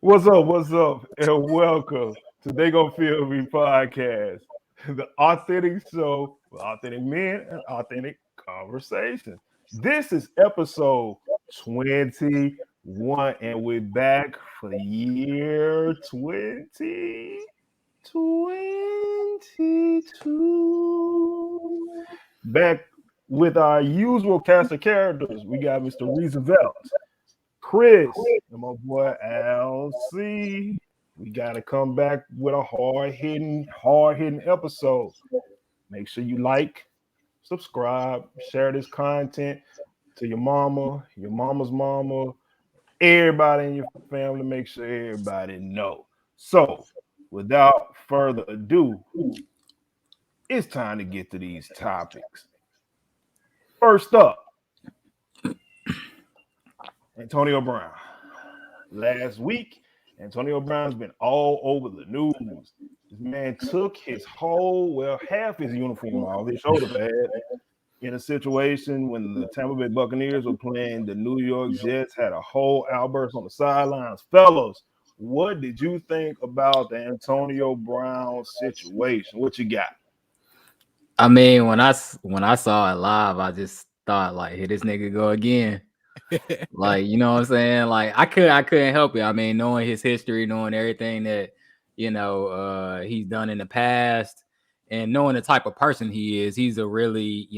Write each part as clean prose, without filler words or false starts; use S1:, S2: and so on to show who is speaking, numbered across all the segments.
S1: What's up? What's up? And welcome to They Gon' Feel Me podcast, the authentic show with authentic men and authentic conversation. This is episode 21, and we're back for the year 2022. Back with our usual cast of characters. We got Mr. Roosevelt, Chris, and my boy LC. We gotta come back with a hard hitting episode. Make sure you like, subscribe, share this content to your mama, your mama's mama, everybody in your family. Make sure everybody know. So, without further ado, it's time to get to these topics. First up, Antonio Brown. Last week, Antonio Brown's been all over the news. This man took half his uniform off, his shoulder pad, in a situation when the Tampa Bay Buccaneers were playing the New York Jets, had a whole outburst on the sidelines. Fellas, what did you think about the Antonio Brown situation? What you got?
S2: I mean, when I saw it live, I just thought like, here this nigga go again. Like, you know what I'm saying? Like, I couldn't help it. I mean, knowing his history, knowing everything that he's done in the past, and knowing the type of person he is, he's a really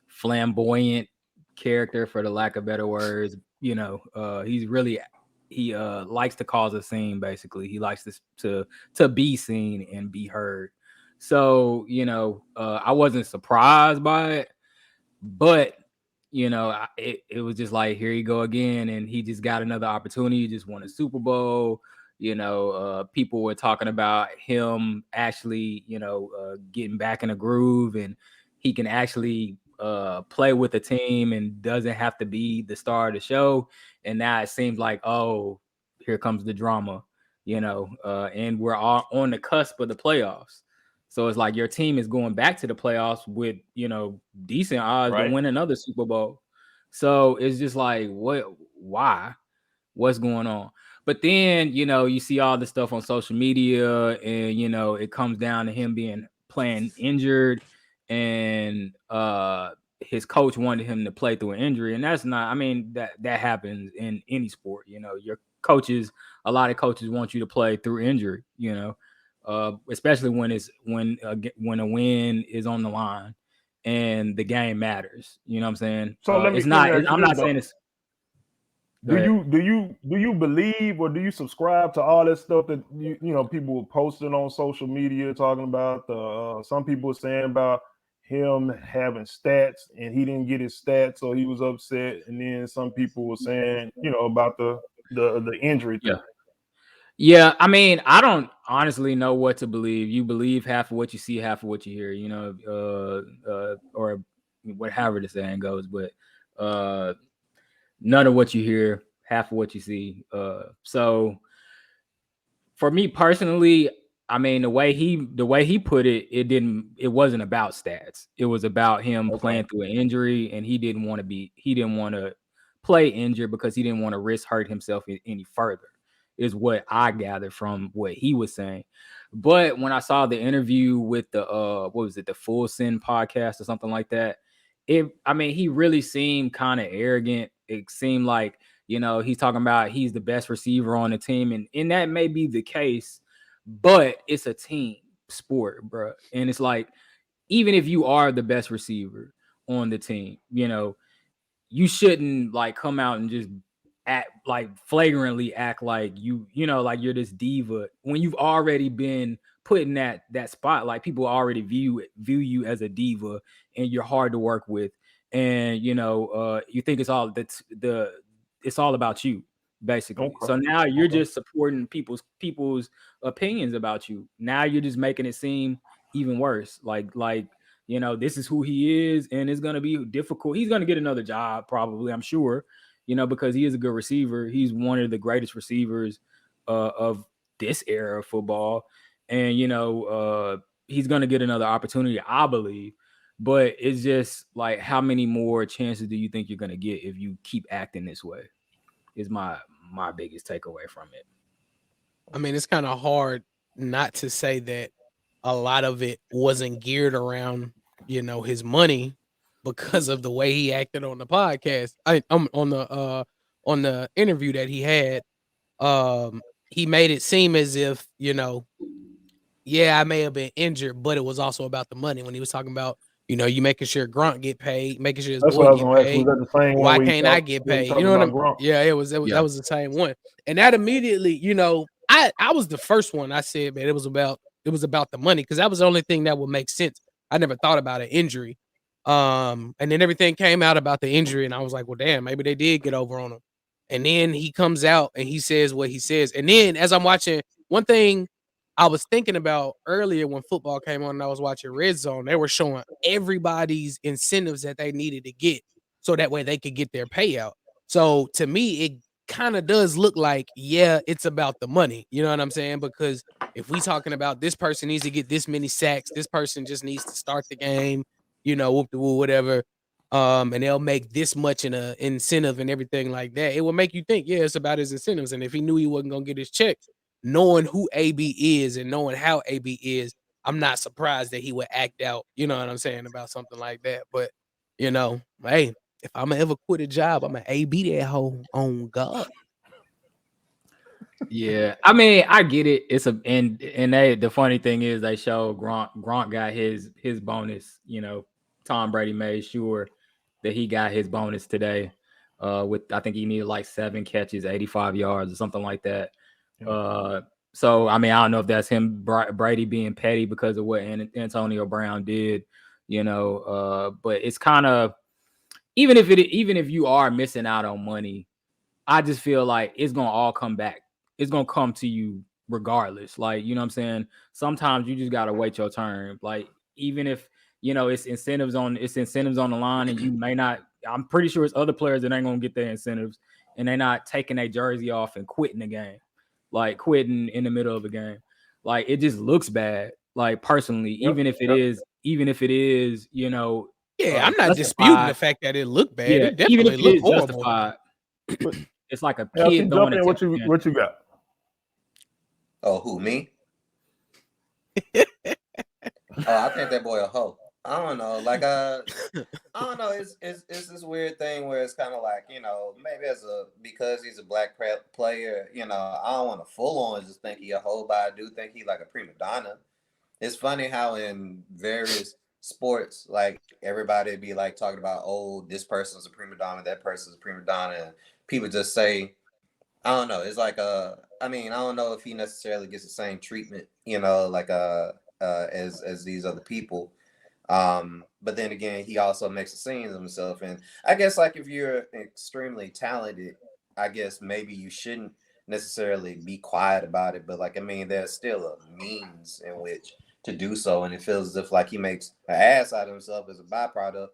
S2: flamboyant character, for the lack of better words. He likes to cause a scene. Basically, he likes to be seen and be heard. So I wasn't surprised by it, but it was just like, here you go again, and he just got another opportunity. He just won a Super Bowl. People were talking about him actually, getting back in a groove, and he can actually play with the team and doesn't have to be the star of the show. And now it seems like, oh, here comes the drama, and we're all on the cusp of the playoffs. So it's like your team is going back to the playoffs with, decent odds to win another Super Bowl. So it's just like, why? What's going on? But then, you see all the stuff on social media, and, it comes down to him playing injured, and his coach wanted him to play through an injury. And that's not, I mean, that happens in any sport. A lot of coaches want you to play through injury, especially when a win is on the line and the game matters. You know what I'm saying?
S1: So let
S2: It's
S1: me
S2: not.
S1: ask you
S2: I'm
S1: this
S2: not saying
S1: though.
S2: it's.
S1: Do you believe, or do you subscribe to all that stuff that people were posting on social media, talking about the some people were saying about him having stats and he didn't get his stats, so he was upset, and then some people were saying about the injury
S2: Yeah.
S1: thing.
S2: Yeah, I mean, I don't honestly know what to believe. You believe half of what you see, half of what you hear, or whatever the saying goes. But none of what you hear, half of what you see. So for me personally, I mean, the way he put it, it wasn't about stats. It was about him playing through an injury, and he didn't want to play injured because he didn't want to risk hurt himself any further, is what I gathered from what he was saying. But when I saw the interview with the what was it, the Full Send podcast or something like that, he really seemed kind of arrogant. It seemed like, he's talking about he's the best receiver on the team, and that may be the case, but it's a team sport, bro. And it's like, even if you are the best receiver on the team, you shouldn't like come out and just flagrantly act like like you're this diva when you've already been put in that spot. Like, people already view you as a diva, and you're hard to work with, and you think it's all about you, basically.
S1: Okay.
S2: So now you're just supporting people's opinions about you. Now you're just making it seem even worse. Like this is who he is, and it's gonna be difficult. He's gonna get another job, probably, I'm sure, because he is a good receiver. He's one of the greatest receivers of this era of football, and he's gonna get another opportunity, I believe. But it's just like, how many more chances do you think you're gonna get if you keep acting this way? Is my my biggest takeaway from it.
S3: I mean, it's kind of hard not to say that a lot of it wasn't geared around, his money because of the way he acted on the podcast. On the interview that he had. He made it seem as if, yeah, I may have been injured, but it was also about the money when he was talking about, you making sure Grunt get paid, making sure his
S1: That's
S3: boy
S1: what I was
S3: get
S1: going to ask.
S3: paid.
S1: Was that the same one?
S3: Why
S1: where you
S3: can't I
S1: talk-
S3: get
S1: where you
S3: paid?
S1: talking
S3: You know what
S1: about
S3: I'm
S1: Gronk?
S3: Yeah, it was that was the same one. And that immediately, I was the first one I said, man, it was about the money, because that was the only thing that would make sense. I never thought about an injury. And then everything came out about the injury, and I was like, well, damn, maybe they did get over on him. And then he comes out and he says what he says. And then as I'm watching, one thing I was thinking about earlier when football came on and I was watching Red Zone, they were showing everybody's incentives that they needed to get so that way they could get their payout. So to me, it kind of does look like, yeah, it's about the money. You know what I'm saying? Because if we talking about this person needs to get this many sacks, this person just needs to start the game, whoop the woo, whatever. And they'll make this much in a incentive and everything like that. It will make you think, yeah, it's about his incentives. And if he knew he wasn't gonna get his check, knowing who AB is and knowing how AB is, I'm not surprised that he would act out, you know what I'm saying, about something like that. But hey, if I'm gonna ever quit a job, I'm gonna AB that hoe on God.
S2: Yeah, I mean, I get it. It's the funny thing is they show Gronk got his bonus. Tom Brady made sure that he got his bonus today. With I think he needed like 7 catches, 85 yards or something like that. So I mean, I don't know if that's him Brady being petty because of what Antonio Brown did. But it's kind of even if you are missing out on money, I just feel like it's gonna all come back. It's gonna come to you regardless. Like, you know what I'm saying? Sometimes you just gotta wait your turn. Like, even if it's incentives on the line, and you may not. I'm pretty sure it's other players that ain't gonna get their incentives, and they're not taking their jersey off and quitting the game, like quitting in the middle of a game. Like, it just looks bad. Like, personally, even if it is,
S3: Yeah, I'm not disputing the fact that it looked bad.
S2: Yeah,
S3: It definitely looked horrible.
S2: Justified. It's like a
S1: Yeah,
S2: kid
S1: jump
S2: throwing
S1: in.
S2: a
S1: What you got?
S4: Oh, who, me? I think that boy a hoe. I don't know. Like, I don't know. It's this weird thing where it's kind of like, maybe because he's a black player, I don't want to full on just think he a hoe, but I do think he like a prima donna. It's funny how in various sports, like everybody be like talking about, oh, this person's a prima donna, that person's a prima donna, and people just say, I don't know. It's like I mean, I don't know if he necessarily gets the same treatment, like as these other people. But then again, he also makes a scene of himself, and I guess like if you're extremely talented, I guess maybe you shouldn't necessarily be quiet about it. But like, I mean, there's still a means in which to do so, and it feels as if like he makes an ass out of himself as a byproduct,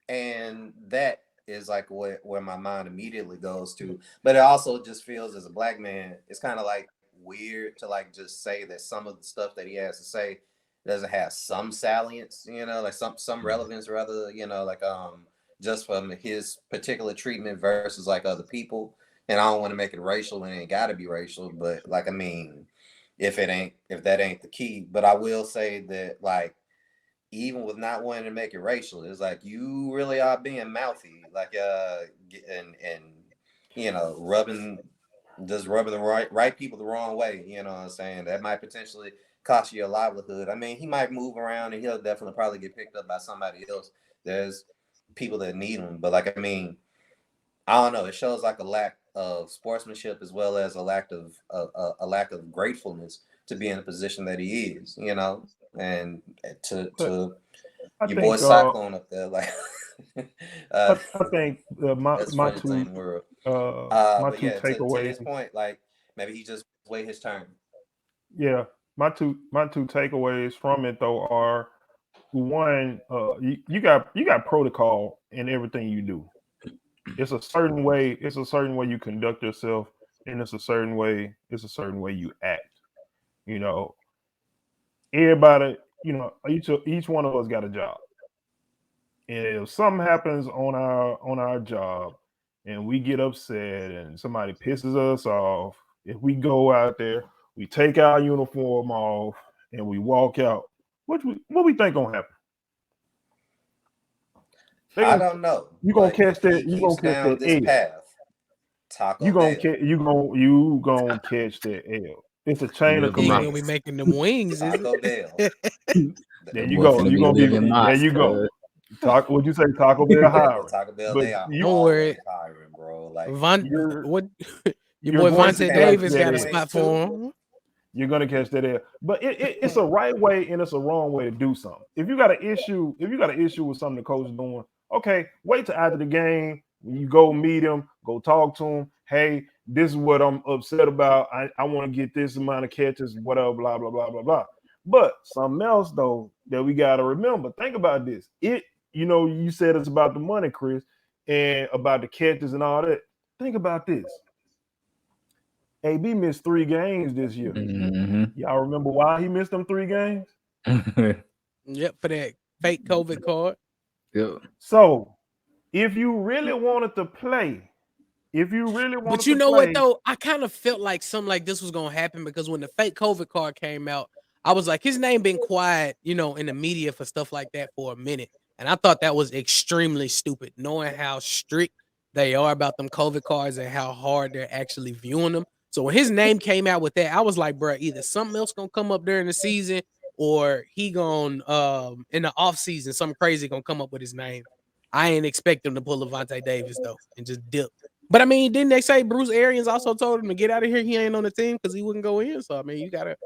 S4: and that is like where my mind immediately goes to. But it also just feels, as a black man, it's kind of like weird to like just say that some of the stuff that he has to say doesn't have some salience, like some relevance rather, like just from his particular treatment versus like other people. And I don't want to make it racial, and it ain't gotta be racial, but like, I mean, if that ain't the key. But I will say that, like, even with not wanting to make it racial, it's like you really are being mouthy, like and rubbing the right people the wrong way. You know what I'm saying? That might potentially cost you your livelihood. I mean, he might move around and he'll definitely probably get picked up by somebody else. There's people that need him, but like, I mean, I don't know. It shows like a lack of sportsmanship as well as a lack of gratefulness to be in a position that he is, and to your boy Cyclone up there, like
S1: I think my
S4: funny
S1: two
S4: thing world.
S1: my
S4: But
S1: two
S4: yeah, to
S1: takeaways.
S4: his point, like maybe he just wait his turn.
S1: Yeah, my two takeaways from it though are, one, you got protocol in everything you do. It's a certain way you conduct yourself, and it's a certain way you act. Everybody, each one of us got a job. And if something happens on our job, and we get upset and somebody pisses us off, if we go out there, we take our uniform off and we walk out, what we think gonna happen?
S4: I don't know.
S1: You gonna
S4: But
S1: catch
S4: if he
S1: that? You gonna
S4: keeps
S1: catch
S4: down
S1: that
S4: this
S1: L?
S4: path, Taco
S1: You gonna
S4: Bell.
S1: you gonna catch that L? It's a chain of
S2: Live 'em
S3: He ain't
S2: out.
S3: gonna
S1: command.
S3: be making them wings, is
S4: Taco Bell.
S3: it?
S1: There
S2: That
S1: you
S2: boy
S1: go.
S2: finna
S1: You
S2: be
S1: gonna be
S2: living
S1: there. You go.
S2: monster.
S1: Talk. What you say? Taco Bell
S4: Yeah,
S1: hiring,
S4: Taco Bell,
S1: but
S4: they are
S3: Don't worry.
S4: always hiring, bro. Like
S3: Von,
S1: you're
S3: what your
S1: you're
S3: boy
S1: going
S4: Chris
S1: to
S3: Vontae
S4: came up
S1: catch
S4: with
S3: Davis
S1: that
S3: got a
S4: chicken
S1: L.
S4: wings
S3: spot for
S4: too.
S3: him.
S1: You're gonna catch that L. But it's a right way and it's a wrong way to do something. If you got an issue with something the coach is doing, okay, wait till after the game. When you go meet him, go talk to him. Hey, this is what I'm upset about. I want to get this amount of catches, whatever, blah, blah, blah, blah, blah. But something else though that we gotta remember. Think about this. You said it's about the money, Chris, and about the catches and all that. Think about this. AB missed 3 games this year. Y'all remember why he missed them 3 games?
S3: Yep, for that fake COVID card.
S2: Yep.
S1: So if you really wanted to play,
S3: But you know what though? I kind of felt like something like this was gonna happen because when the fake COVID card came out, I was like, his name been quiet, in the media for stuff like that for a minute. And I thought that was extremely stupid, knowing how strict they are about them COVID cards and how hard they're actually viewing them. So when his name came out with that, I was like, bro, either something else gonna come up during the season or he gonna in the off season, something crazy gonna come up with his name. I ain't expect him to pull Levante Davis though and just dip. But I mean, didn't they say Bruce Arians also told him to get out of here? He ain't on the team because he wouldn't go in. So I mean, you gotta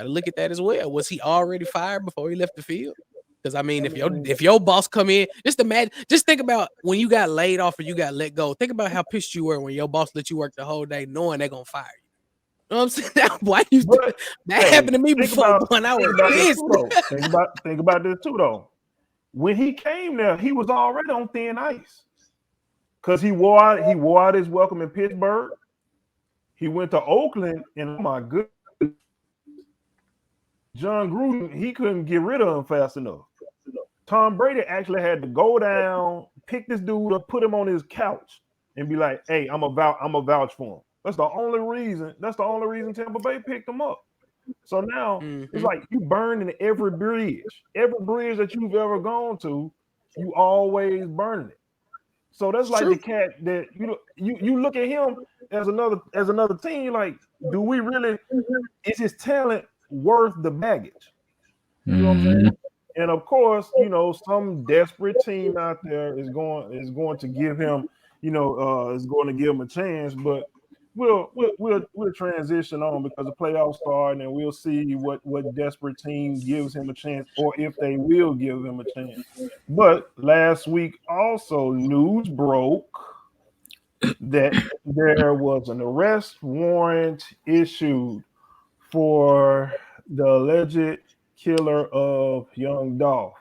S3: look at that as well. Was he already fired before he left the field? Because I mean, if your boss come in, just think about when you got laid off or you got let go. Think about how pissed you were when your boss let you work the whole day, knowing they're gonna fire you. You know what I'm saying? Why you
S1: But,
S3: that
S1: hey,
S3: happened to me
S1: think
S3: before,
S1: about-
S3: when I was
S1: think about this
S3: pissed.
S1: too, though. Think about this too, though. When he came there, he was already on thin ice because he wore out his welcome in Pittsburgh. He went to Oakland, and oh my goodness, John Gruden, he couldn't get rid of him fast enough. Tom Brady actually had to go down, pick this dude up, put him on his couch, and be like, "Hey, I'm a vouch for him." That's the only reason Tampa Bay picked him up. So now it's like you burning every bridge that you've ever gone to, you always burning it. So that's like the cat that you look at him as another team. You're like, do we really? Is his talent worth the baggage? You know what I'm saying? And of course, some desperate team out there is going to give him, is going to give him a chance. But we'll transition on because the playoffs start, and we'll see what desperate team gives him a chance, or if they will give him a chance. But last week also news broke that there was an arrest warrant issued for the alleged killer of Young Dolph.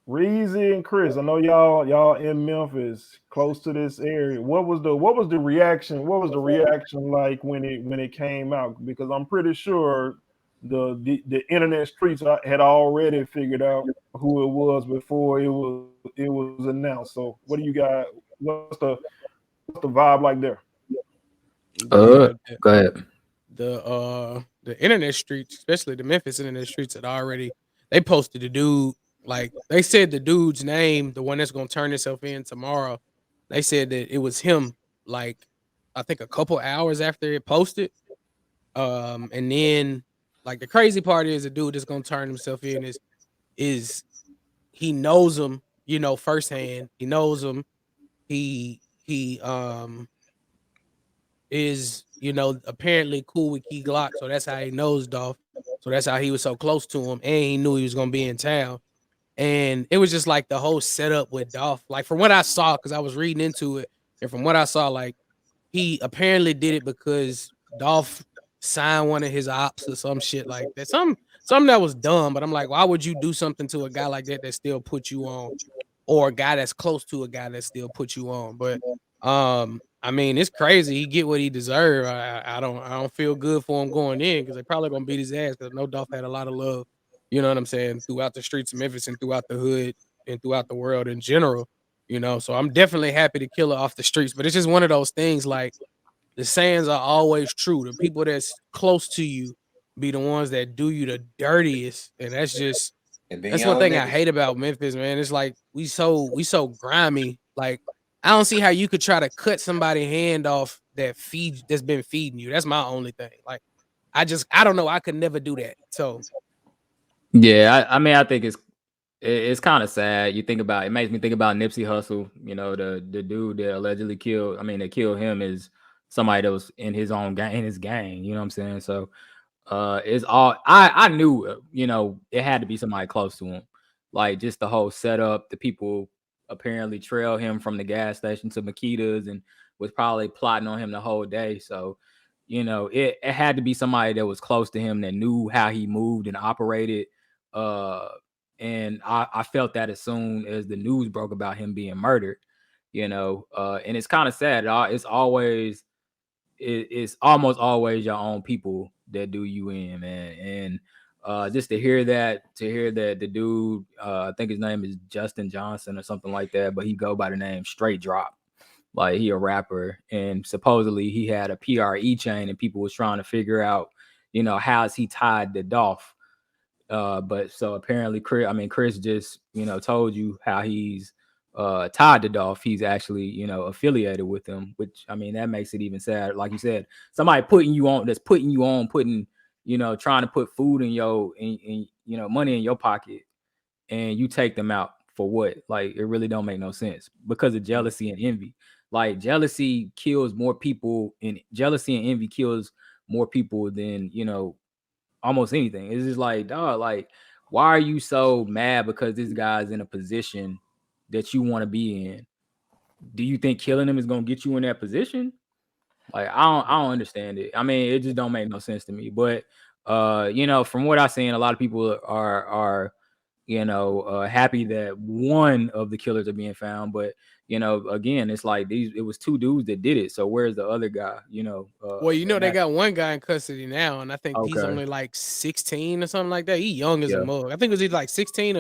S1: Reezy and Chris, I know y'all in Memphis, close to this area. What was the reaction? What was the reaction like when it came out? Because I'm pretty sure the internet streets had already figured out who it was before it was announced. So what do you got? What's the vibe like there?
S2: Go ahead.
S3: The internet streets, especially the Memphis internet streets, had already they posted the dude. Like they said the dude's name, the one that's gonna turn himself in tomorrow. They said that it was him, like I think a couple hours after it posted. And then like the crazy part is the dude that's gonna turn himself in is he knows him, firsthand. He knows him. He is, apparently cool with Key Glock, so that's how he knows Dolph. So that's how he was so close to him, and he knew he was gonna be in town. And it was just like the whole setup with Dolph. Like from what I saw, because I was reading into it, and from what I saw, like he apparently did it because Dolph signed one of his ops or some shit like that. Something that was dumb, but I'm like, why would you do something to a guy like that still put you on, or a guy that's close to a guy that still put you on? But I mean, it's crazy. He get what he deserved. I don't feel good for him going in because they're probably gonna beat his ass because no Dolph had a lot of love. You know what I'm saying? Throughout the streets of Memphis and throughout the hood and throughout the world in general. you know. So I'm definitely happy to kill her off the streets. But it's just one of those things. Like the sayings are always true. The people that's close to you be the ones that do you the dirtiest, and that's one thing I hate about Memphis, man. It's like we so grimy. Like I don't see how you could try to cut somebody's hand off that's been feeding you. That's my only thing. Like I don't know. I could never do that. So
S2: Yeah, I mean, I think it's kind of sad. You think about it, makes me think about Nipsey Hussle. You know, the dude that allegedly killed. I mean, that killed him is somebody that was in his own gang, in his gang. You know what I'm saying? So, it's all I knew. You know, it had to be somebody close to him. Like just the whole setup. The people apparently trail him from the gas station to Makita's and was probably plotting on him the whole day. So, you know, it had to be somebody that was close to him that knew how he moved and operated. And I felt that as soon as the news broke about him being murdered, you know, and it's kind of sad. It's almost always your own people that do you in, man. And just to hear that the dude, I think his name is Justin Johnson or something like that, but he go by the name Straight Drop. Like he a rapper, and supposedly he had a PRE chain, and people was trying to figure out, you know, how is he tied to Dolph. But so apparently Chris just, you know, told you how he's tied to Dolph. He's actually, you know, affiliated with him, which I mean that makes it even sad. Like you said, somebody putting you on, you know, trying to put food in you know, money in your pocket, and you take them out for what? Like it really don't make no sense because of jealousy and envy. Like jealousy kills more people, and jealousy and envy kills more people than, you know, almost anything. It's just like, dog, like, why are you so mad because this guy's in a position that you want to be in? Do you think killing him is gonna get you in that position? Like, I don't understand it. I mean, it just don't make no sense to me. But you know, from what I've seen, a lot of people are you know, happy that one of the killers are being found. But you know, again, it's like it was two dudes that did it. So where's the other guy? You know,
S3: well, you know, they got one guy in custody now, and I think he's
S2: okay,
S3: only like 16 or something like that. He young as a
S2: yeah,
S3: mug. I think it was either like 16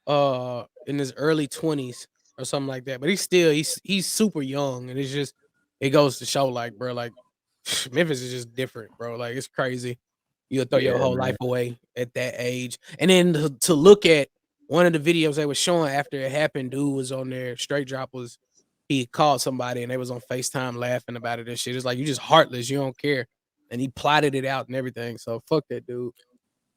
S3: or in his early 20s or something like that. But he's super young, and it goes to show, like, bro, like Memphis is just different, bro. Like it's crazy. You'll throw your
S2: yeah,
S3: whole
S2: man.
S3: life away at that age. And then to look at one of the videos they were showing after it happened, dude was on there. Straight Drop he called somebody and they was on FaceTime laughing about it and shit. It's like, you just heartless, you don't care. And he plotted it out and everything. So fuck that dude.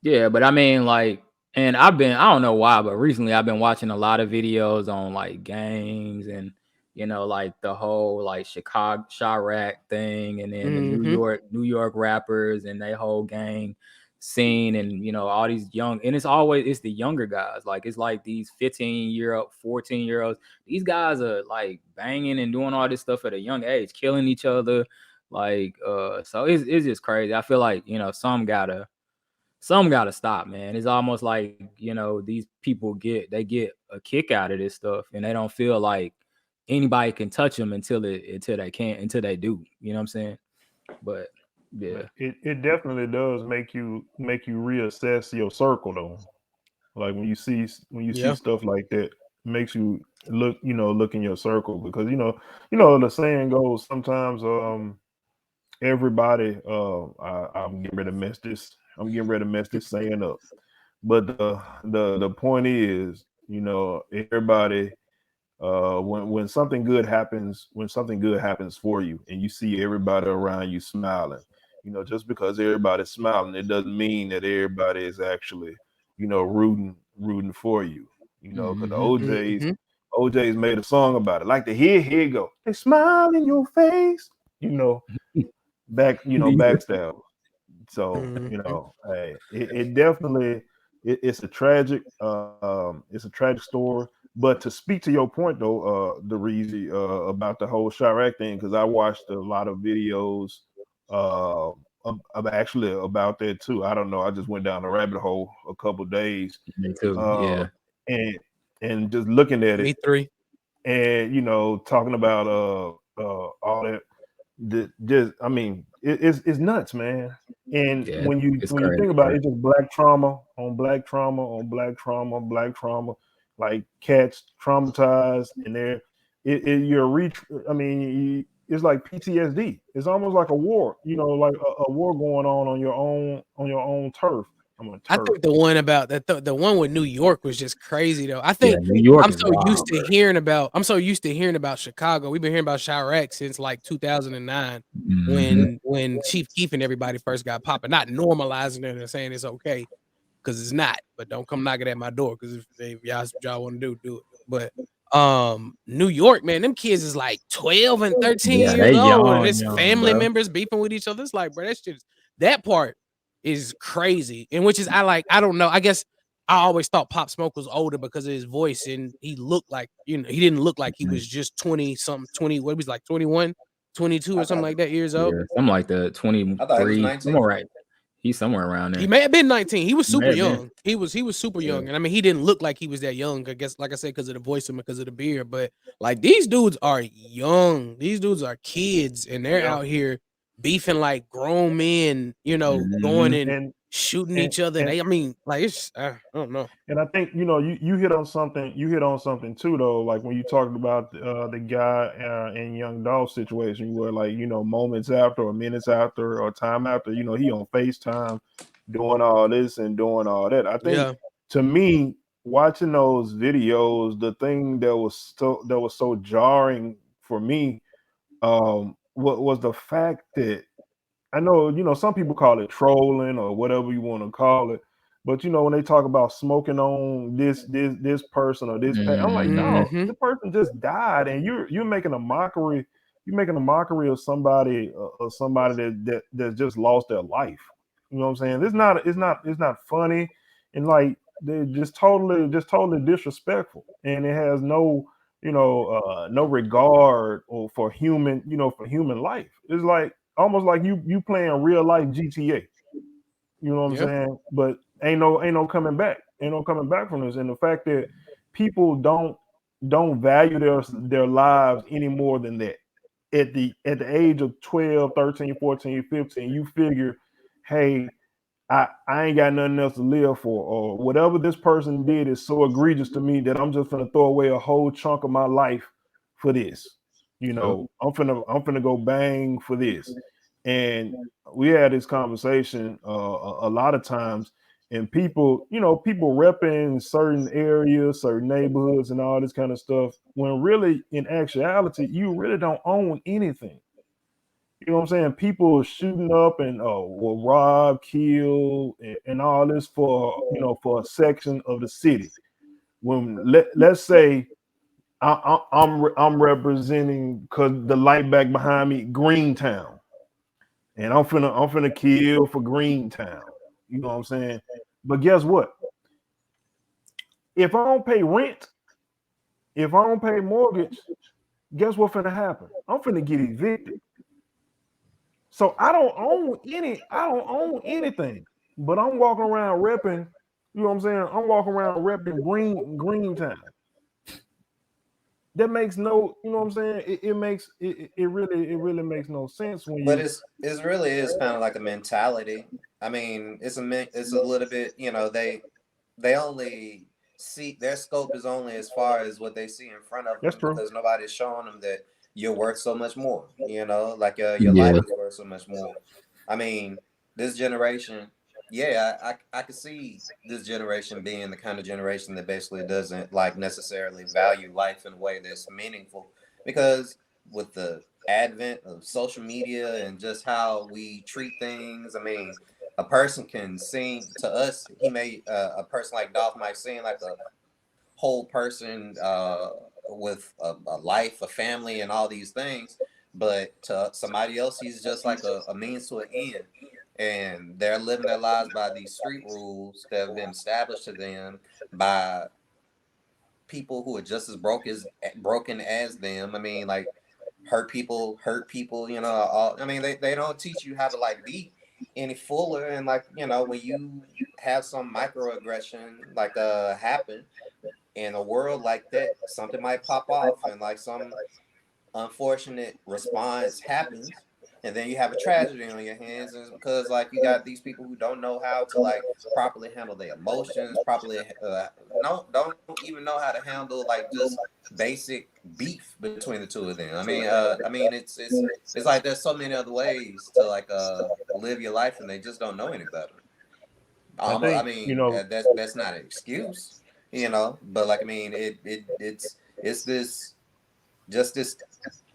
S2: Yeah, but I mean, like, and I don't know why, but recently I've been watching a lot of videos on like gangs and, you know, like the whole like Chicago Chirac thing, and then the New York rappers and their whole gang scene, and you know, all these young, and it's the younger guys. Like it's like these 15-year-old, 14-year-olds. These guys are like banging and doing all this stuff at a young age, killing each other. Like, so it's just crazy. I feel like, you know, some gotta stop, man. It's almost like, you know, these people get a kick out of this stuff, and they don't feel like anybody can touch them until they do. You know what I'm saying? But yeah,
S1: It definitely does make you reassess your circle though. Like when you see
S3: Yeah.
S1: stuff like that, it makes you look in your circle, because the saying goes sometimes everybody I'm getting ready to mess this saying up. But the point is, everybody, when something good happens, for you, and you see everybody around you smiling, just because everybody's smiling, it doesn't mean that everybody is actually, rooting for you. Because the OJ's made a song about it. Like the here go, they smile in your face, backstab. So hey, it definitely it's a tragic story. But to speak to your point though, the Reezy, about the whole Chirac thing, because I watched a lot of videos actually about that too. I don't know, I just went down the rabbit hole a couple days.
S2: me too. Yeah,
S1: And just looking at
S3: Me
S1: it,
S3: three.
S1: and talking about all that. I mean, it's nuts, man. And
S2: yeah,
S1: when you
S2: it's
S1: think
S2: crazy,
S1: about
S2: bro.
S1: it, it's just black trauma on black trauma on black trauma, black trauma. like cats traumatized, and they're you're I mean, it's like PTSD. It's almost like a war, like a war going on your own turf. I'm on
S3: I
S1: turf.
S3: think the one about the one with New York was just crazy though. I
S2: Yeah,
S3: think
S2: New York
S3: I'm
S2: is
S3: so used
S2: wild,
S3: to
S2: bro.
S3: hearing about Chicago. We've been hearing about Chirac since like 2009
S2: Mhm.
S3: when Chief Keef and everybody first got popping, not normalizing it and saying it's okay because it's not. But don't come knocking at my door because if y'all want to do it. But New York, man, them kids is like 12 and 13
S2: Yeah, they
S3: years old, and
S2: young,
S3: it's
S2: young,
S3: family
S2: bro.
S3: members beefing with each other. It's like, bro, that part is crazy. And which is I don't know. I guess I always thought Pop Smoke was older because of his voice, and he looked like, he didn't look like he was just 20 something, 20, what was like 21, 22 or
S4: I
S3: something
S4: thought
S3: like that years old.
S2: Yeah, something like the
S4: I thought he was
S2: 23.
S4: 19.
S2: Somewhere right. He's somewhere around
S3: He
S2: there.
S3: may have been 19. He was
S2: May
S3: super
S2: have been.
S3: young. He was super
S2: Yeah.
S3: young. And I mean, he didn't look like he was that young, I guess, like I said, because of the voice and because of the beard. But like these dudes are young. These dudes are kids, and they're
S1: Yeah.
S3: out here beefing like grown men, going
S2: Mhm.
S3: and
S1: And
S3: shooting
S1: and
S3: each other.
S1: and
S3: I mean, like it's I don't know.
S1: And I think you hit on something. You hit on something too, though. Like when you talked about the guy in Young Dolph situation, where like moments after, or minutes after, or time after, he on FaceTime doing all this and doing all that. I think
S3: Yeah.
S1: to me, watching those videos, the thing that was so jarring for me, was the fact that I know, some people call it trolling or whatever you want to call it. But when they talk about smoking on this person or this I'm like, dog,
S3: Mm-hmm.
S1: the person just died, and you're making a mockery. You're making a mockery of somebody, that just lost their life. You know what I'm saying? It's not funny, and like they're just totally disrespectful, and it has no regard for human life. It's like almost like you playing real life GTA. You know what I'm
S3: Yeah.
S1: saying? But ain't no coming back. Ain't no coming back from this. And the fact that people don't value their lives any more than that. At the age of 12, 13, 14, 15, you figure, hey, I ain't got nothing else to live for, or whatever this person did is so egregious to me that I'm just gonna throw away a whole chunk of my life for this.
S2: Yep.
S1: I'm finna go bang for this. And we had this conversation a lot of times, and people repping certain areas, certain neighborhoods, and all this kind of stuff. When really, in actuality, you really don't own anything. You know what I'm saying? People shooting up and will rob, kill, and all this for a section of the city. When let's say I'm representing, because the light back behind me, Greentown, and I'm finna kill for Greentown. You know what I'm saying? But guess what? If I don't pay rent, if I don't pay mortgage, guess what's finna happen? I'm finna get evicted. So I don't own anything. But I'm walking around repping, you know what I'm saying? I'm walking around repping Greentown. That makes no, you know what I'm saying? It really makes no sense when
S4: But
S1: you
S4: it's really is kind of like a mentality. I mean, it's a little bit, they only see, their scope is only as far as what they see in front of
S1: that's
S4: them,
S1: true.
S4: because nobody's showing them that you're worth so much more, like your life
S2: Yeah.
S4: is worth so much more. I mean, this generation, yeah, I could see this generation being the kind of generation that basically doesn't like necessarily value life in a way that's meaningful, because with the advent of social media and just how we treat things, I mean, a person can seem to us, a person like Dolph might seem like a whole person with a life, a family, and all these things, but to somebody else he's just like a means to an end, and they're living their lives by these street rules that have been established to them by people who are just as broken as them. I mean, like, hurt people, I mean, they don't teach you how to like be any fuller, and like, when you have some microaggression like happen in a world like that, something might pop off and like some unfortunate response happens, and then you have a tragedy on your hands, and it's because like you got these people who don't know how to like properly handle their emotions, properly don't even know how to handle like just basic beef between the two of them. I mean it's like there's so many other ways to like live your life, and they just don't know any better.
S1: I
S4: I
S1: think, you
S4: mean
S1: know,
S4: that's not an excuse, you know, but like I mean it's this just this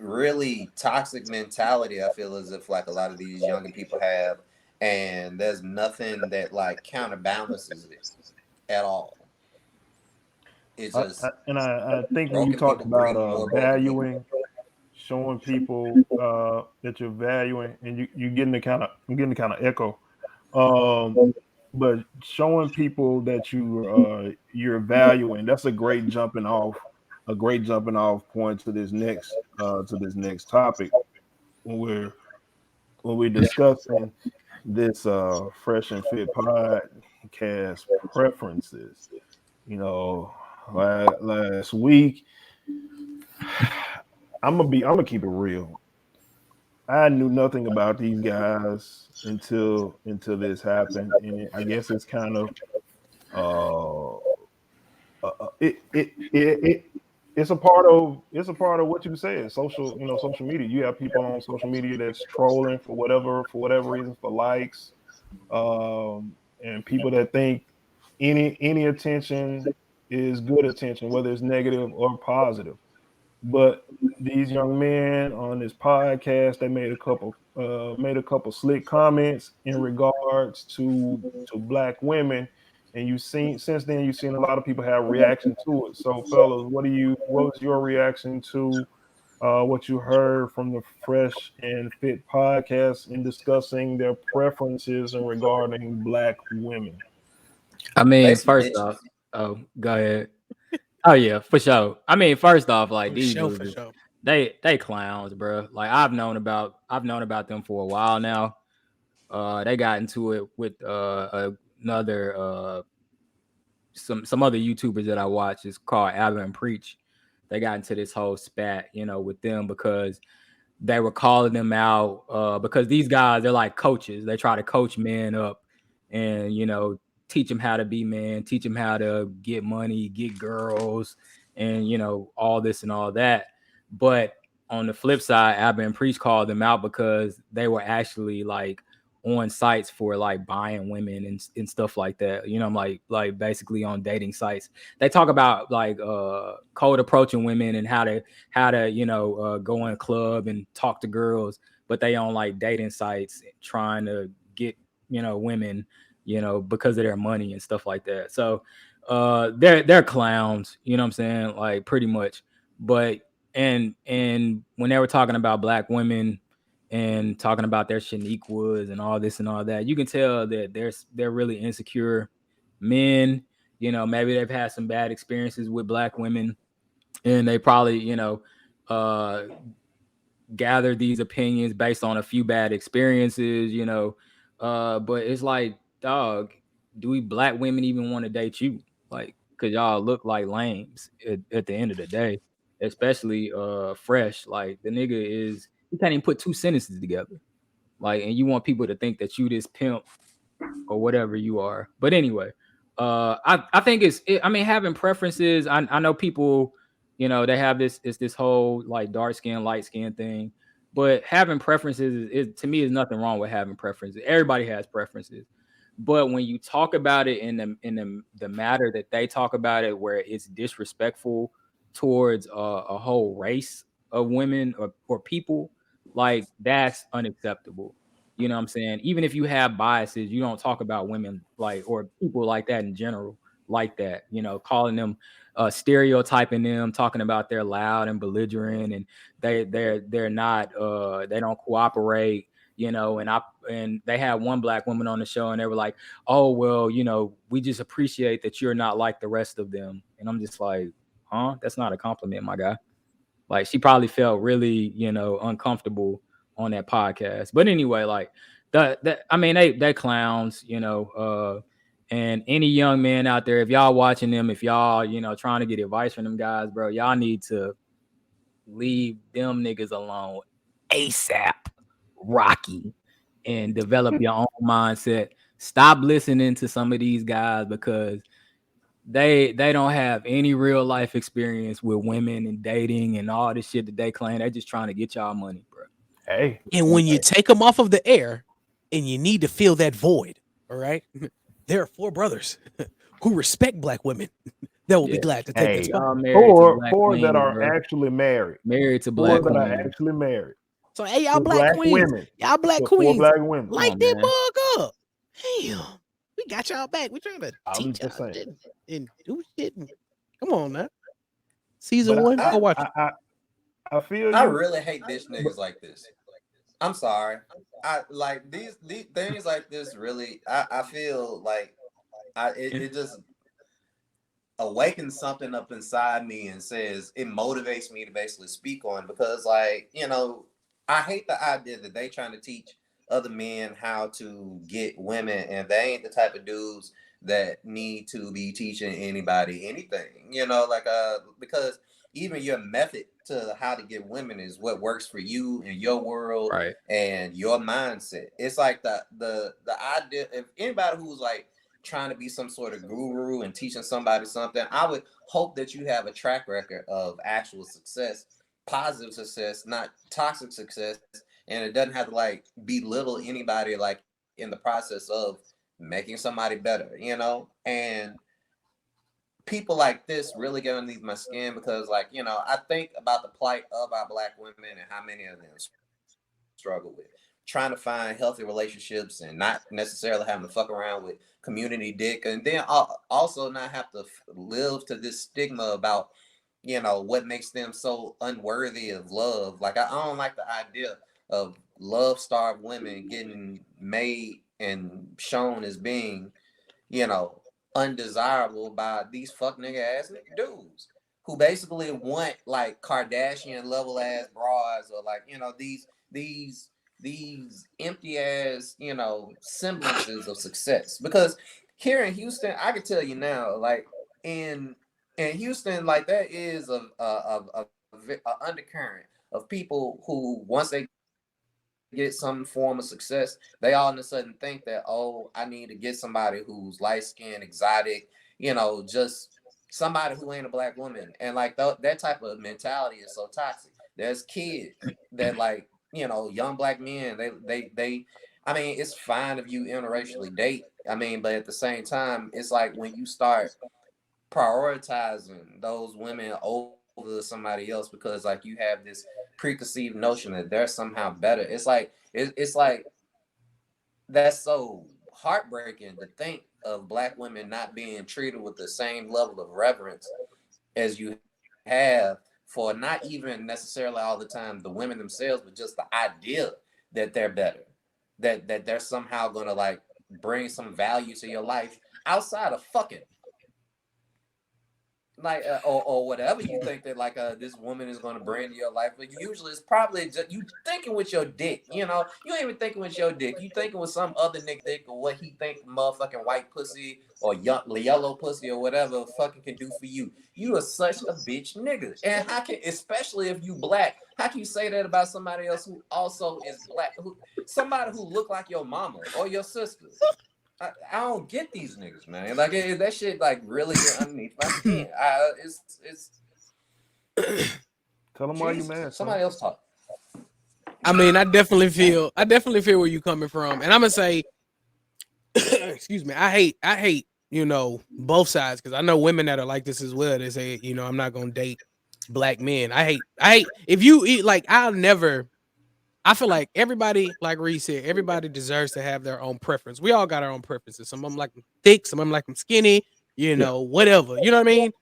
S4: really toxic mentality. I feel as if like a lot of these younger people have, and there's nothing that like counterbalances it at all. It's just
S1: I think when you
S4: broken
S1: talk
S4: people
S1: about
S4: breeding more broken people.
S1: valuing, showing people that you're valuing, and you're getting the kind of, I'm getting the kind of echo. But showing people that you're valuing, that's a great jumping off point to this next topic when we're discussing this fresh and fit podcast preferences. You know, last week, I'm gonna keep it real. I knew nothing about these guys until this happened, and I guess it's kind of uh, it's a part of what you said. Social media. You have people on social media that's trolling for whatever reason, for likes, and people that think any attention is good attention, whether it's negative or positive. But these young men on this podcast, they made a couple slick comments in regards to black women, and you've seen a lot of people have reaction to it. So, fellas, what was your reaction to what you heard from the Fresh and Fit podcast in discussing their preferences in regarding black women?
S2: I mean,
S4: Basic
S2: first
S4: bitches.
S2: off, oh, go ahead. Oh yeah, for sure. I mean, first off, like
S3: For
S2: these
S3: sure,
S2: dudes,
S3: for sure.
S2: they clowns, bro. Like I've known about them for a while now. They got into it with another some other YouTubers that I watch. It's called Abba and Preach. They got into this whole spat, with them because they were calling them out because these guys, they're like coaches. They try to coach men up and teach them how to be men, teach them how to get money, get girls, and all this and all that. But on the flip side, Abba and Priest called them out because they were actually like on sites for like buying women and stuff like that. Like basically on dating sites. They talk about like cold approaching women and how to go in a club and talk to girls, but they on like dating sites trying to get women because of their money and stuff like that. So they're clowns, you know what I'm saying, like pretty much. But and when they were talking about black women and talking about their Shaniquas and all this and all that, you can tell that they're really insecure men. Maybe they've had some bad experiences with black women, and they probably uh gather these opinions based on a few bad experiences. But it's like, dog, do we black women even want to date you? Like, because y'all look like lames at the end of the day, especially Fresh. Like, the nigga he can't even put two sentences together. Like, and you want people to think that you this pimp or whatever you are. But anyway, I think I mean, having preferences. I know people, they have this whole like dark skin, light skin thing. But having preferences is to me is nothing wrong with having preferences. Everybody has preferences. But when you talk about it in the matter that they talk about it, where it's disrespectful towards a whole race of women or people, like that's unacceptable. You know what I'm saying? Even if you have biases, you don't talk about women like or people like that in general, like that, calling them stereotyping them, talking about they're loud and belligerent and they're not they don't cooperate, and they had one black woman on the show and they were like, oh well, we just appreciate that you're not like the rest of them. And I'm just like, huh? That's not a compliment, my guy. Like she probably felt really, uncomfortable on that podcast. But anyway, like I mean, they clowns, and any young man out there, if y'all watching them, if y'all, trying to get advice from them guys, bro, y'all need to leave them niggas alone ASAP. rocky and develop your own mindset. Stop listening to some of these guys because they don't have any real life experience with women and dating and all this shit that they claim. They're just trying to get y'all money, bro.
S1: Hey,
S3: And when you take them off of the air and you need to fill that void, all right, there are 4 brothers who respect black women that will be glad to take that spot.
S2: Y'all married to
S1: four
S2: black
S1: that
S2: queens,
S1: are
S2: bro.
S1: actually married.
S2: Married to
S1: 4
S2: black
S1: that are
S2: queens.
S1: actually married.
S3: So, hey, y'all
S1: To
S3: black queens,
S1: women.
S3: y'all black
S1: To 4
S3: queens,
S1: black women.
S3: light
S2: on,
S3: that
S2: man.
S3: bug up. Damn, we got y'all back. We trying to
S1: I'm
S3: teach
S1: just
S3: y'all
S1: saying.
S3: shit and do shit. Come on now. Season
S1: But
S3: 1, go watch it.
S1: I feel
S4: I
S1: you.
S4: really hate bitch niggas like this. I'm sorry. I like these things like this. Really, I feel like it just awakens something up inside me and says it motivates me to basically speak on, because like, you know, I hate the idea that they trying to teach other men how to get women, and they ain't the type of dudes that need to be teaching anybody anything, you know, like because even your method to how to get women is what works for you and your world,
S2: Right.
S4: and your mindset. It's like the idea, if anybody who's like trying to be some sort of guru and teaching somebody something, I would hope that you have a track record of actual success, positive success, not toxic success, and it doesn't have to like belittle anybody like in the process of making somebody better, you know. And people like this really get underneath my skin, because like, you know, I think about the plight of our black women and how many of them struggle with trying to find healthy relationships and not necessarily having to fuck around with community dick, and then also not have to live to this stigma about, you know, what makes them so unworthy of love. Like I don't like the idea of love-starved women getting made and shown as being, you know, undesirable by these fuck nigga ass dudes who basically want like Kardashian level ass bras, or like, you know, these empty ass, you know, semblances of success. Because here in Houston, I can tell you now, like in Houston, like there is a undercurrent of people who, once they get some form of success, they all of a sudden think that, oh, I need to get somebody who's light skinned, exotic, you know, just somebody who ain't a black woman. And like that type of mentality is so toxic. There's kids that like, you know, young black men, they I mean, it's fine if you interracially date. I mean, but at the same time, it's like when you start prioritizing those women over somebody else because like you have this preconceived notion that they're somehow better. It's like it's like that's so heartbreaking to think of black women not being treated with the same level of reverence as you have for not even necessarily all the time the women themselves, but just the idea that they're better, that they're somehow gonna like bring some value to your life outside of fucking. Like or whatever you think that like this woman is going to bring to your life, but usually it's probably just you thinking with your dick, you know. You ain't even thinking with your dick, you thinking with some other nigga dick, or what he think motherfucking white pussy or yellow pussy or whatever fucking can do for you. You are such a bitch nigga. And how can, especially if you black, how can you say that about somebody else who also is black, who somebody who look like your mama or your sister? I don't get these niggas, man. Like that shit, like really get underneath my skin. It's.
S1: Tell them why you mad.
S4: Somebody else talk.
S3: I mean, I definitely feel where you're coming from, and I'm gonna say, excuse me, I hate, you know, both sides, because I know women that are like this as well. They say, you know, I'm not gonna date black men. I hate if you eat like I feel like everybody, like Reed said, everybody deserves to have their own preference. We all got our own preferences. Some of them like them thick, some of them like them skinny, you know, whatever. You know what I mean?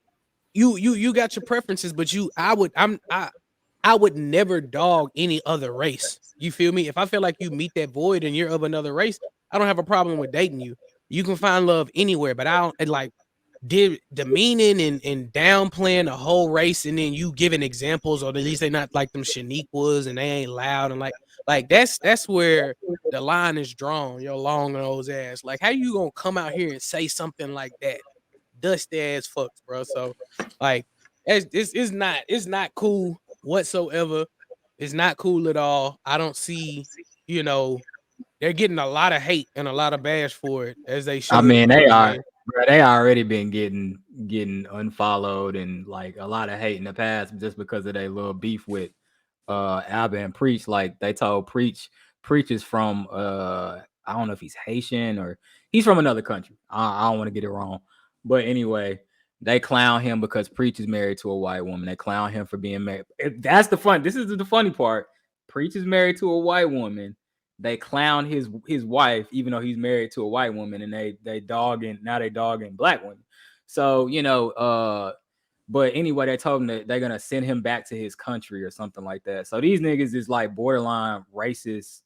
S3: You got your preferences, but I would never dog any other race. You feel me? If I feel like you meet that void and you're of another race, I don't have a problem with dating you. You can find love anywhere, but I don't like demeaning and downplaying the whole race, and then you giving examples, or at least they not like them Shaniquas and they ain't loud, and like that's where the line is drawn. Your long nose ass. Like, how you gonna come out here and say something like that? Dusty ass fucks, bro. So like it's not cool whatsoever. It's not cool at all. I don't see you know, they're getting a lot of hate and a lot of bash for it, as they should.
S2: I mean, they
S3: because,
S2: are.
S3: man,
S2: Bro, they already been getting unfollowed and like a lot of hate in the past just because of their little beef with Alba and Preach. Like they told Preach is from I don't know if he's Haitian or he's from another country. I don't want to get it wrong. But anyway, they clown him because Preach is married to a white woman. They clown him for being married. That's the fun. This is the funny part. Preach is married to a white woman. They clown his wife, even though he's married to a white woman, and they dogging black women. So, but anyway, they told him that they're gonna send him back to his country or something like that. So these niggas is like borderline racist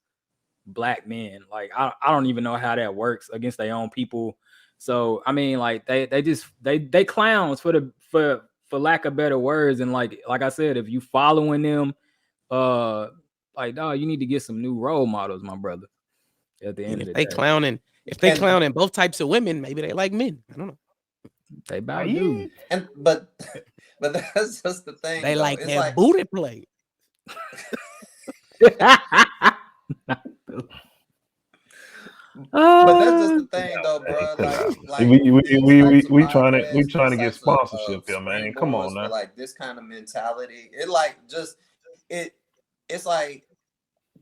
S2: black men. Like I don't even know how that works against their own people. So I mean, like they clowns for lack of better words. And like I said, if you following them, like, dog, you need to get some new role models, my brother. At the end of the day,
S3: if they clowning both types of women, maybe they like men. I don't know.
S2: They about dudes.
S4: But that's just the thing.
S3: They
S4: though.
S3: like
S4: It's
S3: their
S4: like,
S3: booty play.
S4: But that's just the thing, though, bro. Like
S1: we trying to get sponsorship here, man. Come on now.
S4: Like this kind of mentality, it's like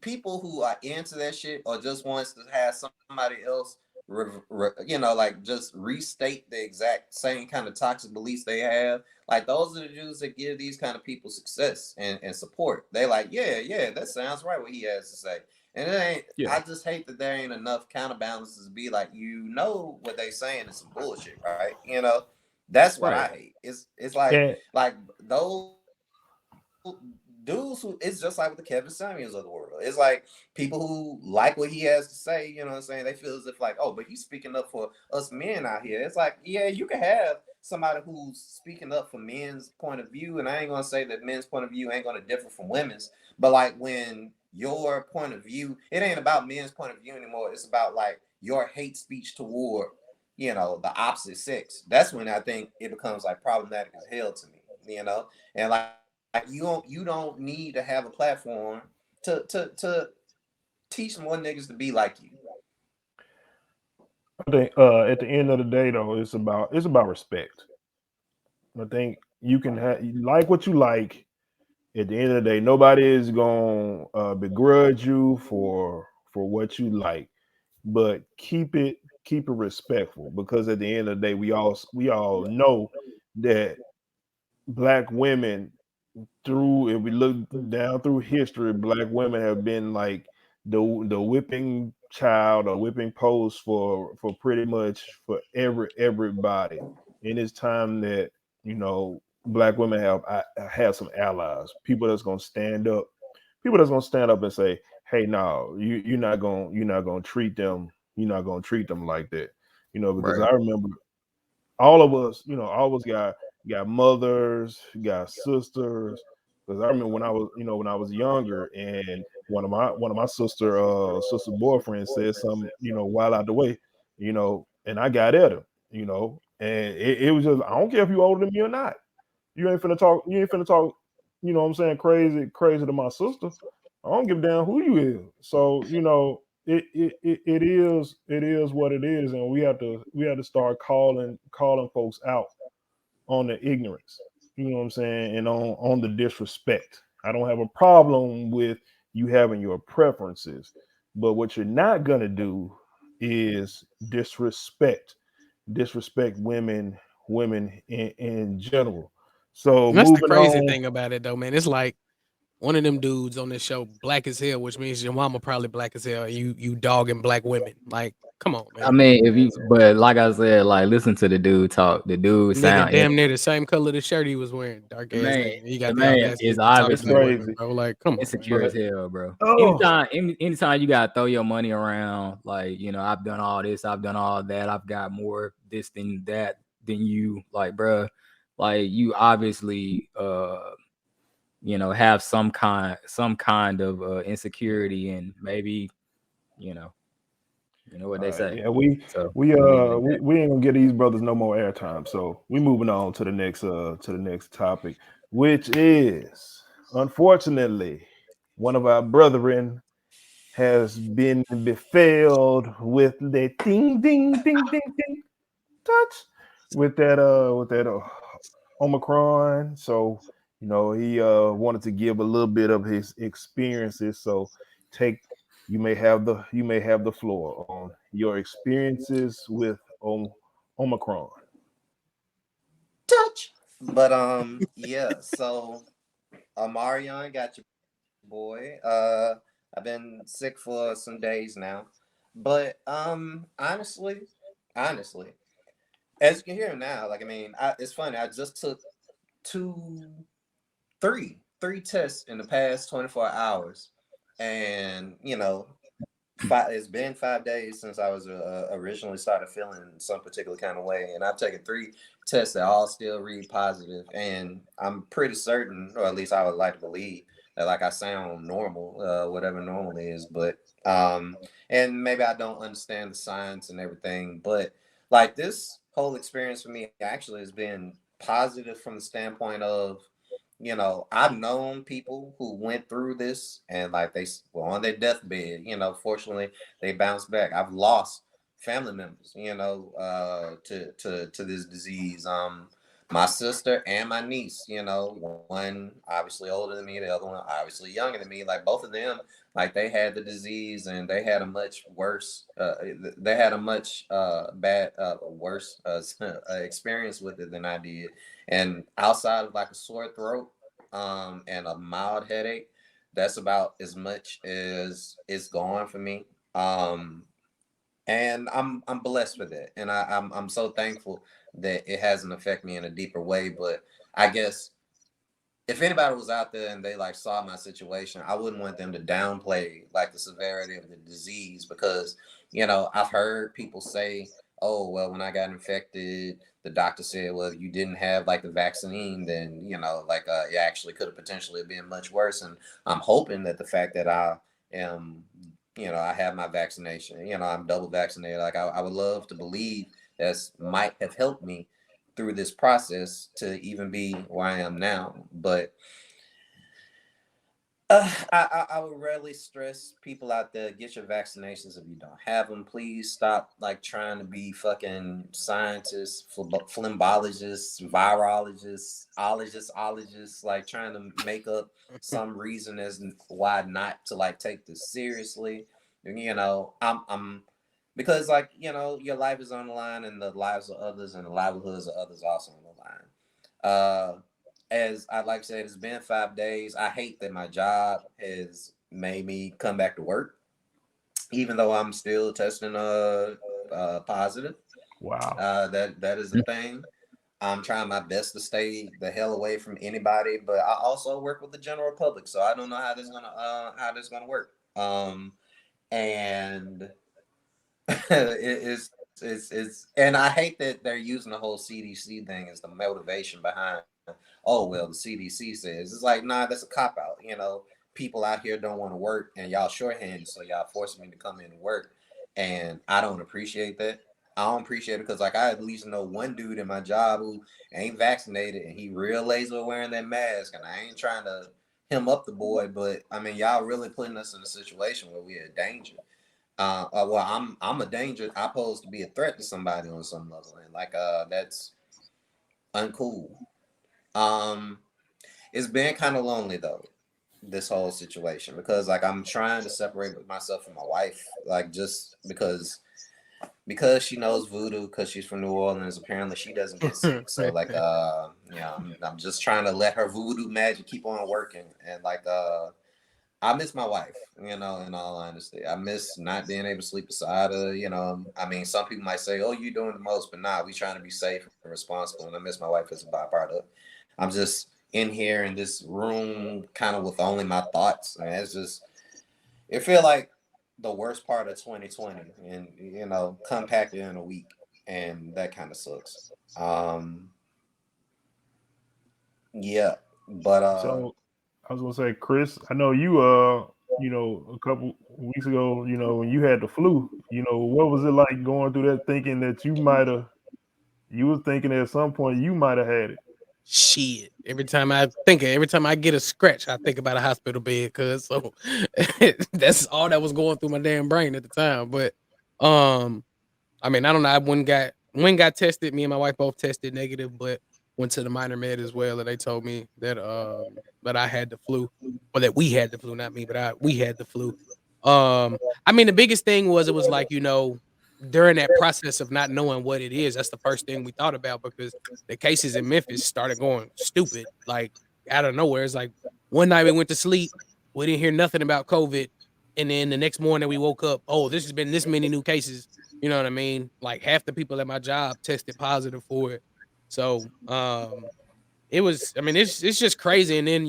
S4: people who are into that shit or just wants to have somebody else, like just restate the exact same kind of toxic beliefs they have. Like those are the dudes that give these kind of people success and support. They like, yeah, that sounds right what he has to say. And it ain't. Yeah. I just hate that there ain't enough counterbalances to be like, what they saying is some bullshit, right? That's what I hate. It's like those dudes who, it's just like with the Kevin Samuels of the world. It's like people who like what he has to say. You know what I'm saying? They feel as if like, oh, but he's speaking up for us men out here. It's like, yeah, you can have somebody who's speaking up for men's point of view, and I ain't gonna say that men's point of view ain't gonna differ from women's, but like when your point of view, it ain't about men's point of view anymore. It's about like your hate speech toward, the opposite sex. That's when I think it becomes like problematic as hell to me, and like you don't need to have a platform to teach more niggas to be like you.
S1: I think at the end of the day, though, it's about respect. I think you can like what you like. At the end of the day, nobody is gonna begrudge you for what you like, but keep it respectful, because at the end of the day, we all know that black women, if we look down through history, black women have been like the whipping child or whipping post for pretty much for everybody. And it's time that black women have some allies, people that's gonna stand up and say, hey, no, you're not gonna treat them like that, because right. I remember all of us got mothers, got sisters. Because I remember when I was younger, and one of my sister boyfriends said something, while out the way, and I got at him, and it was just, I don't care if you older than me or not. You ain't finna talk, what I'm saying, crazy to my sister. I don't give a damn who you is. So, it is what it is, and we have to start calling folks out on the ignorance, you know what I'm saying, and on the disrespect. I don't have a problem with you having your preferences, but what you're not gonna do is disrespect women in general. So
S3: that's the crazy
S1: on,
S3: thing about it, though, man. It's like one of them dudes on this show, black as hell, which means your mama probably black as hell. You dogging black women. Like, come on, man.
S2: I mean, but like I said, like, listen to the dude talk. The dude sound
S3: damn near the same color the shirt he was wearing. Dark ass nigga. He got the audacity
S2: is obviously
S1: crazy,
S3: bro. Like, come on,
S2: insecure as hell, bro.
S1: Oh.
S2: Anytime you gotta throw your money around, like, I've done all this, I've done all that, I've got more this than that than you, like, bro, like, you obviously have some kind of insecurity, and maybe what they say.
S1: Yeah, we ain't gonna get these brothers no more airtime. So we moving on to the next topic, which is, unfortunately, one of our brethren has been befelled with the ding ding ding ding ding touch with that Omicron. So he wanted to give a little bit of his experiences. So take you may have the floor on your experiences with Omicron.
S4: Touch. But yeah, so Amarion got your boy. I've been sick for some days now. But honestly, as you can hear now, like I mean, it's funny. I just took two, three tests in the past 24 hours, and it's been 5 days since I was originally started feeling some particular kind of way, and I've taken three tests that all still read positive, and I'm pretty certain, or at least I would like to believe that like I sound normal, whatever normal is, but and maybe I don't understand the science and everything, but like this whole experience for me actually has been positive from the standpoint of I've known people who went through this and like they were on their deathbed. Fortunately, they bounced back. I've lost family members, to this disease. My sister and my niece, one obviously older than me, the other one obviously younger than me. Like both of them, like they had the disease and they had a much worse, they had a much worse experience with it than I did. And outside of like a sore throat, and a mild headache, that's about as much as it's gone for me. And I'm blessed with it, and I'm so thankful that it hasn't affected me in a deeper way. But I guess if anybody was out there and they like saw my situation, I wouldn't want them to downplay like the severity of the disease because, I've heard people say, oh, well, when I got infected, the doctor said, well, you didn't have like the vaccine, then, it actually could have potentially been much worse. And I'm hoping that the fact that I am, I have my vaccination, I'm double vaccinated. Like I would love to believe that might have helped me through this process to even be where I am now. But I would rarely stress people out there, get your vaccinations if you don't have them. Please stop like trying to be fucking scientists, phlebologist, virologists, ologists, like trying to make up some reason as why not to like take this seriously. I'm because like, your life is on the line and the lives of others and the livelihoods of others also on the line. As I like to say, it's been 5 days. I hate that my job has made me come back to work, even though I'm still testing positive.
S1: Wow.
S4: That is the thing. I'm trying my best to stay the hell away from anybody, but I also work with the general public, so I don't know how this gonna work. And it's and I hate that they're using the whole CDC thing as the motivation behind. Oh well, the CDC says it's like nah, that's a cop out. People out here don't want to work, and y'all shorthanded, so y'all forcing me to come in and work, and I don't appreciate that. I don't appreciate it because like I at least know one dude in my job who ain't vaccinated, and he real lazy with wearing that mask, and I ain't trying to him up the boy, but I mean y'all really putting us in a situation where we're in danger. Well, I'm a danger. I pose to be a threat to somebody on some level, and like that's uncool. Um, it's been kind of lonely though, this whole situation because like I'm trying to separate myself from my wife, like just because she knows voodoo because she's from New Orleans. Apparently, she doesn't get sick. So like I'm just trying to let her voodoo magic keep on working, and like I miss my wife, in all honesty. I miss not being able to sleep beside her, I mean, some people might say, oh, you're doing the most, but nah, we trying to be safe and responsible. And I miss my wife as a byproduct. I'm just in here in this room kind of with only my thoughts. And it feel like the worst part of 2020 and, compacted in a week. And that kind of sucks. Yeah, but
S1: So I was gonna say, Chris, I know you a couple weeks ago, when you had the flu, what was it like going through that thinking that you were thinking at some point you might have had it?
S3: Shit. Every time I get a scratch, I think about a hospital bed, cuz so that's all that was going through my damn brain at the time. But I mean, I don't know. I got tested. Me and my wife both tested negative, but went to the minor med as well, and they told me that that I had the flu, or that we had the flu, not me, but we had the flu. I mean, the biggest thing was it was like, during that process of not knowing what it is, that's the first thing we thought about, because the cases in Memphis started going stupid, like out of nowhere. It's like one night we went to sleep, we didn't hear nothing about COVID, and then the next morning we woke up, oh, this has been this many new cases. You know what I mean? Like half the people at my job tested positive for it. So it was, I mean, it's just crazy. And then,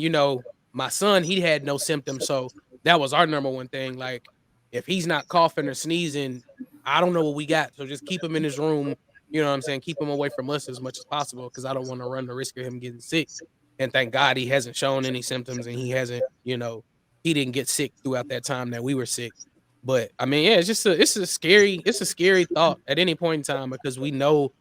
S3: my son, he had no symptoms. So that was our number one thing. Like, if he's not coughing or sneezing, I don't know what we got. So just keep him in his room. You know what I'm saying? Keep him away from us as much as possible, because I don't want to run the risk of him getting sick. And thank God he hasn't shown any symptoms, and he hasn't, he didn't get sick throughout that time that we were sick. But I mean, yeah, it's a scary thought at any point in time, because we know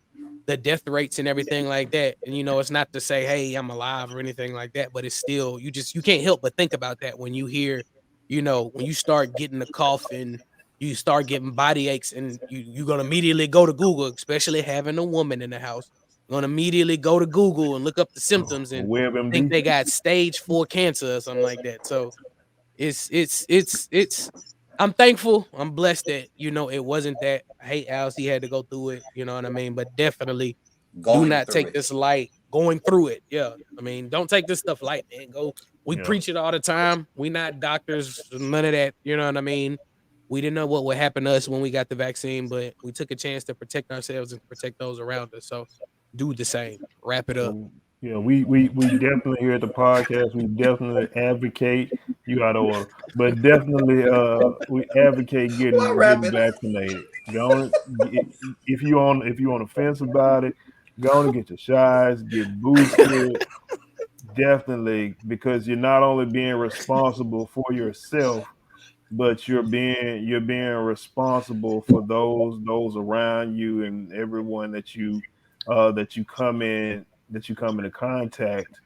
S3: the death rates and everything like that. And it's not to say, hey, I'm alive or anything like that, but it's still, you can't help but think about that when you hear, when you start getting the cough and you start getting body aches, and you're gonna immediately go to Google, especially having a woman in the house. You're gonna immediately go to Google and look up the symptoms and think they got stage 4 cancer or something like that. So it's I'm thankful. I'm blessed that, it wasn't that. I hate Alice, he had to go through it, you know what I mean? But definitely do not take this light, going through it. Yeah. I mean, don't take this stuff light, man. We preach it all the time. We not doctors, none of that, you know what I mean? We didn't know what would happen to us when we got the vaccine, but we took a chance to protect ourselves and protect those around us. So do the same. Wrap it up.
S1: Yeah, we definitely here at the podcast, we definitely advocate, you got to order, but definitely we advocate getting vaccinated. Go on, if you on the fence about it, go on and get your shots, get boosted. Definitely, because you're not only being responsible for yourself, but you're being responsible for those around you and everyone that you come into contact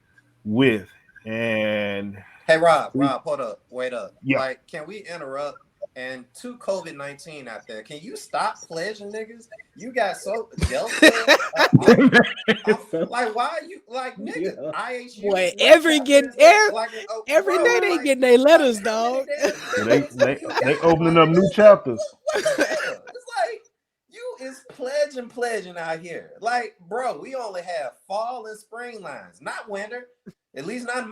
S1: with. And
S4: hey, Rob, hold up, wait up.
S1: Yeah.
S4: Like, can we interrupt? And to COVID-19 out there, can you stop pledging niggas? You got so Delta. Like, why are you like niggas? IHU.
S3: Boy, every day they getting their letters, dog.
S1: They opening up new chapters.
S4: It's like you is pledging out here. Like, bro, we only have fall and spring lines, not winter. At least not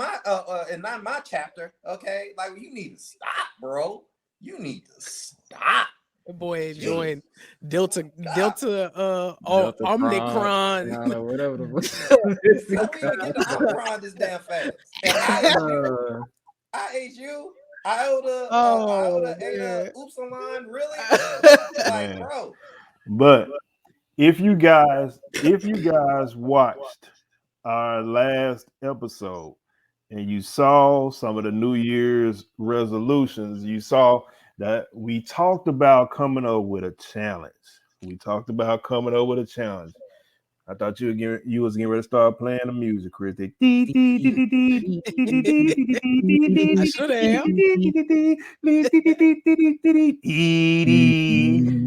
S4: in my chapter. Okay, like you need to stop, bro. You need to stop.
S3: Boy, enjoying Delta Omicron.
S2: Whatever.
S4: How we even get the Omicron this damn fast? IHU, Iota, Ada, Upsilon, really? Like, bro.
S1: But if you guys watched our last episode and you saw some of the New Year's resolutions, you saw that we talked about coming up with a challenge. I thought you was getting ready to start playing the music, Chris.
S3: I should have.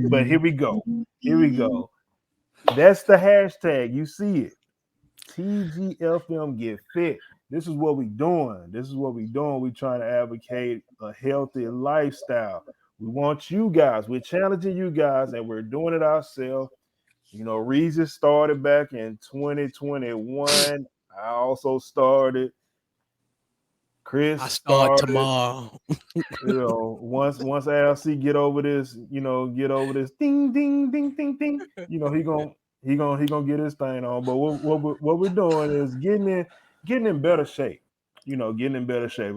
S1: But here we go. That's the hashtag. You see it. TGFM Get Fit. This is what we're doing. We're trying to advocate a healthy lifestyle. We want you guys. We're challenging you guys, and we're doing it ourselves. Reezy started back in 2021. I also started. Chris
S3: I start
S1: started
S3: tomorrow.
S1: Once ALC get over this ding ding ding ding ding. He gonna get his thing on. But what we're doing is getting in better shape. And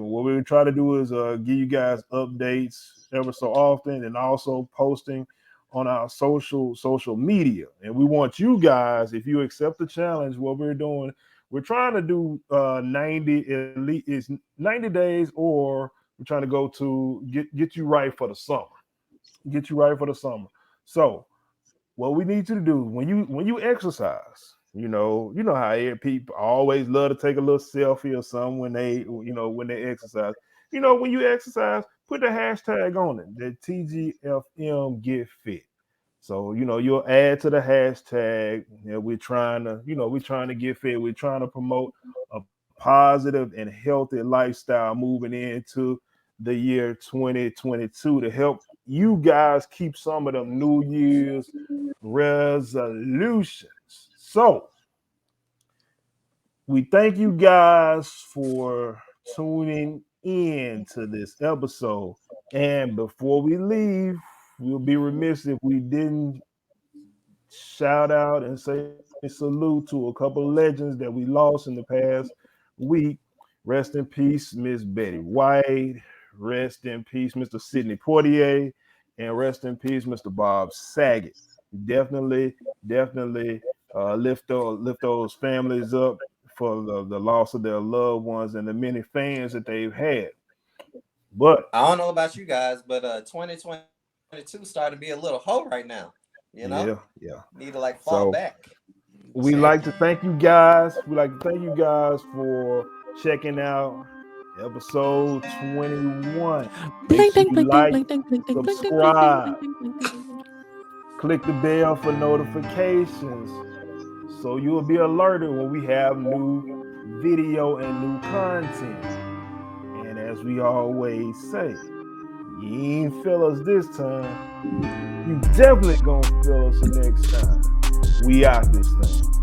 S1: what we try to do is give you guys updates ever so often, and also posting on our social media. And we want you guys, if you accept the challenge, what we're doing, we're trying to do 90 at least is 90 days, or we're trying to go to get you right for the summer. So what we need you to do when you exercise, You know how people always love to take a little selfie or something when they exercise. When you exercise, put the hashtag on it, the TGFMGetFit. So you'll add to the hashtag. We're trying to get fit. We're trying to promote a positive and healthy lifestyle moving into the year 2022 to help you guys keep some of them New Year's resolutions. So we thank you guys for tuning in to this episode. And before we leave, we'll be remiss if we didn't shout out and say salute to a couple of legends that we lost in the past week. Rest in peace, Miss Betty White. Rest in peace, Mr. Sidney Poitier. And rest in peace, Mr. Bob Saget. Definitely lift those families up for the loss of their loved ones and the many fans that they've had. But
S4: I don't know about you guys, but 2022 starting to be a little hoe right now.
S1: Yeah.
S4: Need to fall back.
S1: We like to thank you guys. We like to thank you guys for checking out episode 21. Make sure you like, subscribe, click the bell for notifications so you'll be alerted when we have new video and new content. And as we always say, you ain't feel us this time, you definitely gonna feel us the next time. We out this thing.